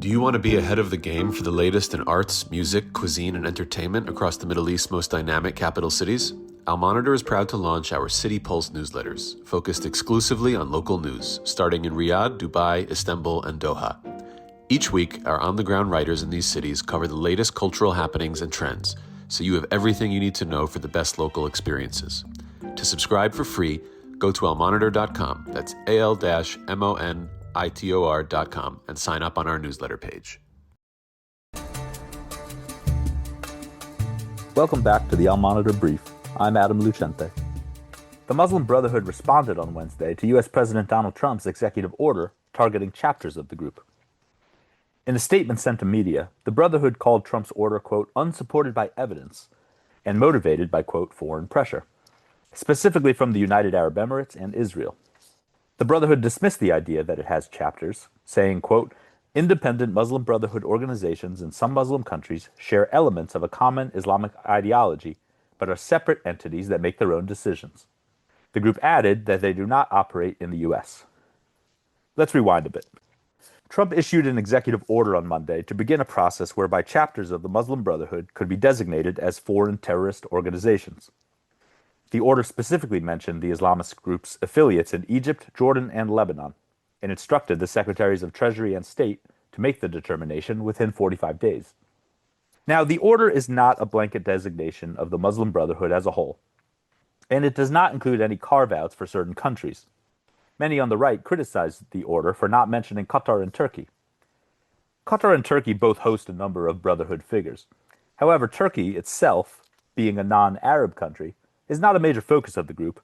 Do you want to be ahead of the game for the latest in arts, music, cuisine, and entertainment across the Middle East's most dynamic capital cities? Al Monitor is proud to launch our City Pulse newsletters, focused exclusively on local news, starting in Riyadh, Dubai, Istanbul, and Doha. Each week, our on-the-ground writers in these cities cover the latest cultural happenings and trends, so you have everything you need to know for the best local experiences. To subscribe for free, go to almonitor.com, that's al-monitor.com, and sign up on our newsletter page. Welcome back to the Al Monitor Brief. I'm Adam Lucente. The Muslim Brotherhood responded on Wednesday to U.S. President Donald Trump's executive order targeting chapters of the group. In a statement sent to media, the Brotherhood called Trump's order, quote, unsupported by evidence and motivated by, quote, foreign pressure, specifically from the United Arab Emirates and Israel. The Brotherhood dismissed the idea that it has chapters, saying, quote, independent Muslim Brotherhood organizations in some Muslim countries share elements of a common Islamic ideology, but are separate entities that make their own decisions. The group added that they do not operate in the U.S. Let's rewind a bit. Trump issued an executive order on Monday to begin a process whereby chapters of the Muslim Brotherhood could be designated as foreign terrorist organizations. The order specifically mentioned the Islamist group's affiliates in Egypt, Jordan, and Lebanon, and instructed the Secretaries of Treasury and State to make the determination within 45 days. Now, the order is not a blanket designation of the Muslim Brotherhood as a whole, and it does not include any carve-outs for certain countries. Many on the right criticized the order for not mentioning Qatar and Turkey. Qatar and Turkey both host a number of Brotherhood figures. However, Turkey itself, being a non-Arab country, is not a major focus of the group,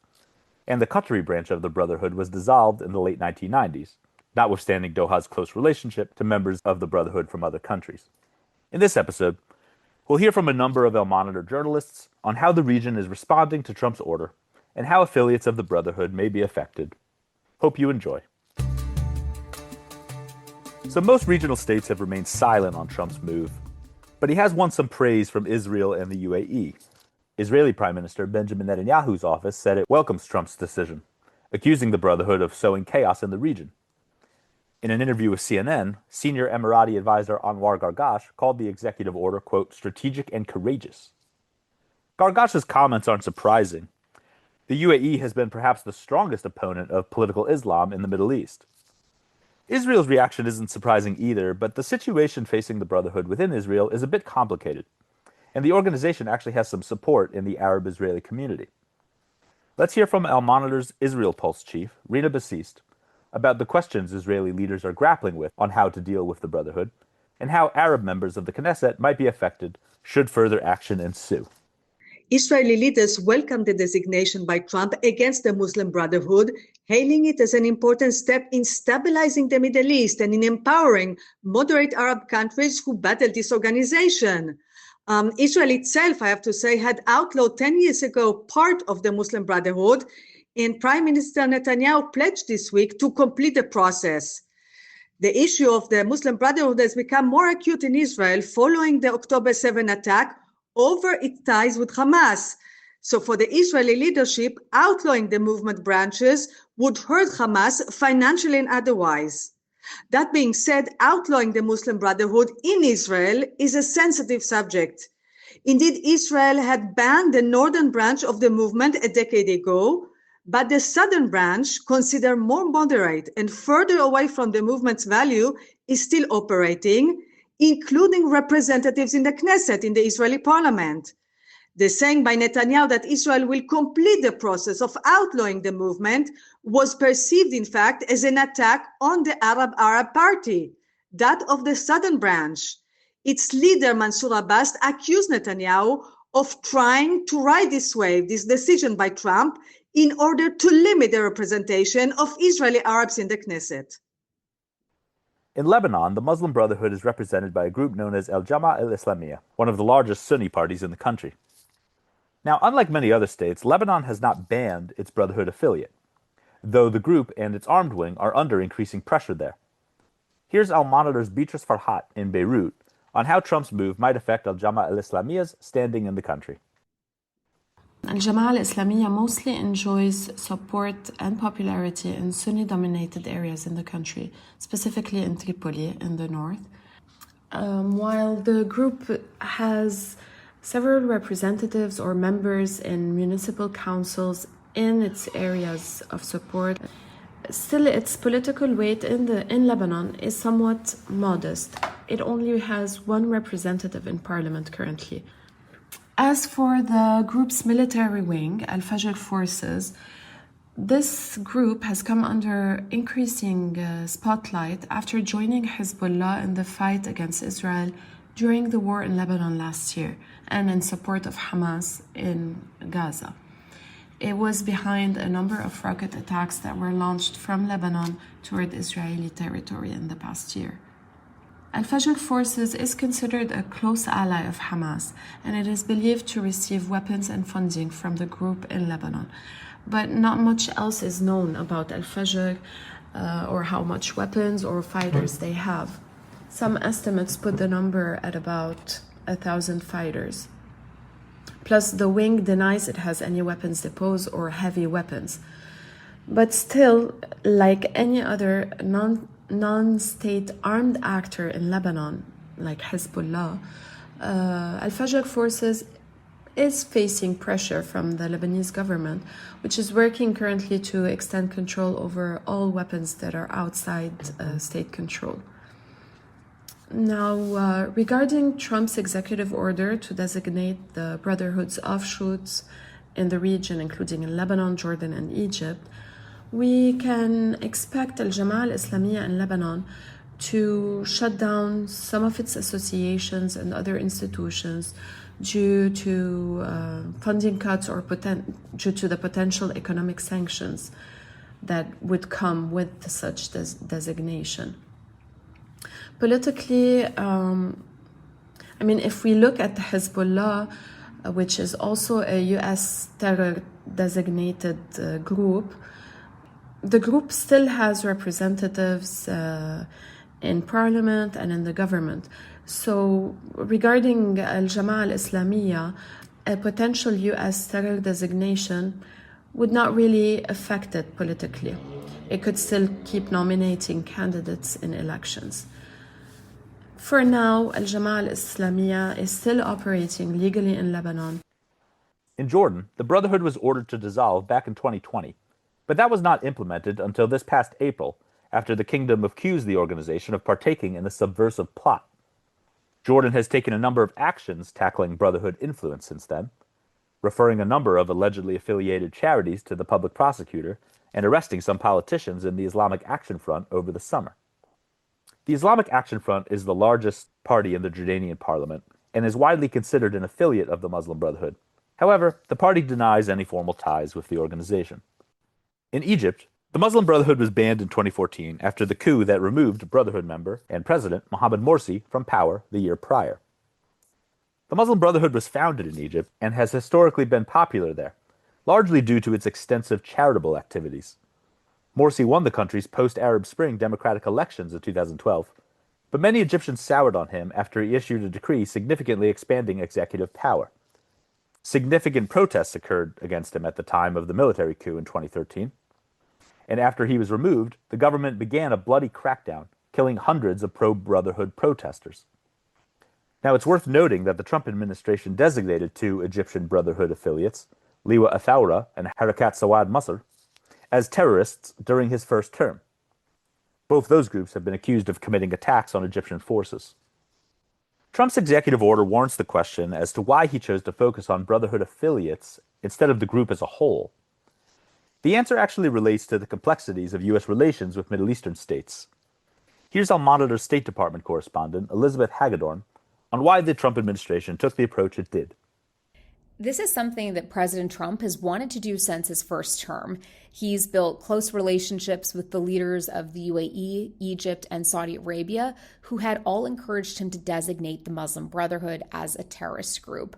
and the Qatari branch of the Brotherhood was dissolved in the late 1990s, notwithstanding Doha's close relationship to members of the Brotherhood from other countries. In this episode, we'll hear from a number of Al Monitor journalists on how the region is responding to Trump's order and how affiliates of the Brotherhood may be affected. Hope you enjoy. So most regional states have remained silent on Trump's move, but he has won some praise from Israel and the UAE. Israeli Prime Minister Benjamin Netanyahu's office said it welcomes Trump's decision, accusing the Brotherhood of sowing chaos in the region. In an interview with CNN, senior Emirati advisor Anwar Gargash called the executive order, quote, strategic and courageous. Gargash's comments aren't surprising. The UAE has been perhaps the strongest opponent of political Islam in the Middle East. Israel's reaction isn't surprising either, but the situation facing the Brotherhood within Israel is a bit complicated, and the organization actually has some support in the Arab-Israeli community. Let's hear from Al Monitor's Israel Pulse chief, Rina Bassist, about the questions Israeli leaders are grappling with on how to deal with the Brotherhood, and how Arab members of the Knesset might be affected should further action ensue. Israeli leaders welcomed the designation by Trump against the Muslim Brotherhood, hailing it as an important step in stabilizing the Middle East and in empowering moderate Arab countries who battle this organization. Israel itself, I have to say, had outlawed 10 years ago part of the Muslim Brotherhood, and Prime Minister Netanyahu pledged this week to complete the process. The issue of the Muslim Brotherhood has become more acute in Israel following the October 7 attack over its ties with Hamas. So for the Israeli leadership, outlawing the movement branches would hurt Hamas financially and otherwise. That being said, outlawing the Muslim Brotherhood in Israel is a sensitive subject. Indeed, Israel had banned the northern branch of the movement a decade ago, but the southern branch, considered more moderate and further away from the movement's value, is still operating, including representatives in the Knesset, in the Israeli parliament. The saying by Netanyahu that Israel will complete the process of outlawing the movement was perceived, in fact, as an attack on the Arab Party, that of the southern branch. Its leader, Mansour Abbas, accused Netanyahu of trying to ride this wave, this decision by Trump, in order to limit the representation of Israeli Arabs in the Knesset. In Lebanon, the Muslim Brotherhood is represented by a group known as Al-Jama'a al-Islamiyya, one of the largest Sunni parties in the country. Now, unlike many other states, Lebanon has not banned its Brotherhood affiliate, though the group and its armed wing are under increasing pressure there. Here's Al Monitor's Beatrice Farhat in Beirut on how Trump's move might affect Al-Jama'a al-Islamiyya's standing in the country. Al-Jama'a al-Islamiyya mostly enjoys support and popularity in Sunni-dominated areas in the country, specifically in Tripoli in the north, While the group has several representatives or members in municipal councils in its areas of support, still its political weight in Lebanon is somewhat modest. It only has one representative in parliament currently. As for the group's military wing, Al-Fajr forces, this group has come under increasing spotlight after joining Hezbollah in the fight against Israel during the war in Lebanon last year and in support of Hamas in Gaza. It was behind a number of rocket attacks that were launched from Lebanon toward Israeli territory in the past year. Al-Fajr forces is considered a close ally of Hamas, and it is believed to receive weapons and funding from the group in Lebanon. But not much else is known about Al-Fajr or how much weapons or fighters they have. Some estimates put the number at about 1,000 fighters. Plus, the wing denies it has any weapons depots or heavy weapons. But still, like any other non-state armed actor in Lebanon, like Hezbollah, Al-Fajr forces is facing pressure from the Lebanese government, which is working currently to extend control over all weapons that are outside state control. Now, regarding Trump's executive order to designate the Brotherhood's offshoots in the region, including in Lebanon, Jordan, and Egypt, we can expect Al-Jama'ah al-Islamiyya in Lebanon to shut down some of its associations and other institutions due to funding cuts or due to the potential economic sanctions that would come with such designation. Politically, if we look at the Hezbollah, which is also a U.S. terror-designated group, the group still has representatives in parliament and in the government. So regarding Al-Jama'ah al-Islamiyya, a potential U.S. terror designation would not really affect it politically. It could still keep nominating candidates in elections. For now, Al-Jama'ah al-Islamiyya is still operating legally in Lebanon. In Jordan, the Brotherhood was ordered to dissolve back in 2020, but that was not implemented until this past April, after the kingdom accused the organization of partaking in a subversive plot. Jordan has taken a number of actions tackling Brotherhood influence since then, referring a number of allegedly affiliated charities to the public prosecutor and arresting some politicians in the Islamic Action Front over the summer. The Islamic Action Front is the largest party in the Jordanian parliament and is widely considered an affiliate of the Muslim Brotherhood. However, the party denies any formal ties with the organization. In Egypt, the Muslim Brotherhood was banned in 2014 after the coup that removed Brotherhood member and President Mohamed Morsi from power the year prior. The Muslim Brotherhood was founded in Egypt and has historically been popular there, largely due to its extensive charitable activities. Morsi won the country's post-Arab Spring democratic elections in 2012, but many Egyptians soured on him after he issued a decree significantly expanding executive power. Significant protests occurred against him at the time of the military coup in 2013, and after he was removed, the government began a bloody crackdown, killing hundreds of pro-Brotherhood protesters. Now, it's worth noting that the Trump administration designated two Egyptian Brotherhood affiliates, Liwa Athawra and Harakat Sawad Masr, as terrorists during his first term. Both those groups have been accused of committing attacks on Egyptian forces. Trump's executive order warrants the question as to why he chose to focus on Brotherhood affiliates instead of the group as a whole. The answer actually relates to the complexities of U.S. relations with Middle Eastern states. Here's Al-Monitor State Department correspondent Elizabeth Hagedorn on why the Trump administration took the approach it did. This is something that President Trump has wanted to do since his first term. He's built close relationships with the leaders of the UAE, Egypt, and Saudi Arabia, who had all encouraged him to designate the Muslim Brotherhood as a terrorist group.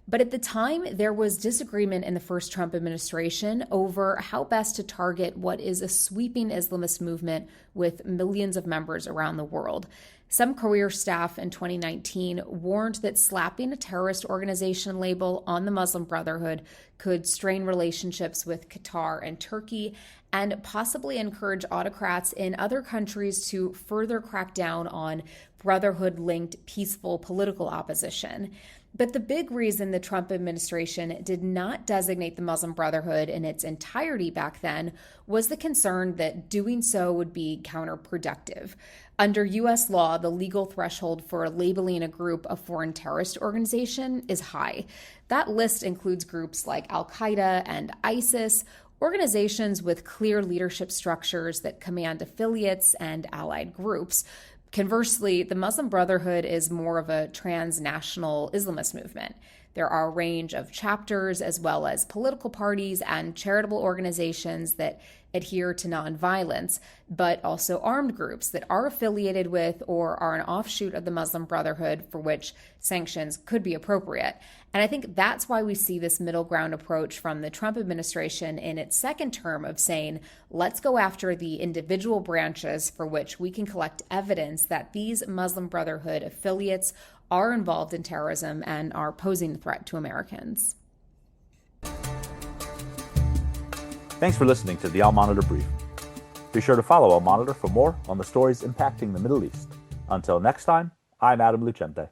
But at the time, there was disagreement in the first Trump administration over how best to target what is a sweeping Islamist movement with millions of members around the world. Some career staff in 2019 warned that slapping a terrorist organization label on the Muslim Brotherhood could strain relationships with Qatar and Turkey and possibly encourage autocrats in other countries to further crack down on Brotherhood-linked peaceful political opposition. But the big reason the Trump administration did not designate the Muslim Brotherhood in its entirety back then was the concern that doing so would be counterproductive. Under U.S. law, the legal threshold for labeling a group a foreign terrorist organization is high. That list includes groups like Al-Qaeda and ISIS, organizations with clear leadership structures that command affiliates and allied groups. Conversely, the Muslim Brotherhood is more of a transnational Islamist movement. There are a range of chapters as well as political parties and charitable organizations that adhere to nonviolence, but also armed groups that are affiliated with or are an offshoot of the Muslim Brotherhood for which sanctions could be appropriate. And I think that's why we see this middle ground approach from the Trump administration in its second term of saying, let's go after the individual branches for which we can collect evidence that these Muslim Brotherhood affiliates are involved in terrorism and are posing a threat to Americans. Thanks for listening to the Al Monitor Brief. Be sure to follow Al Monitor for more on the stories impacting the Middle East. Until next time, I'm Adam Lucente.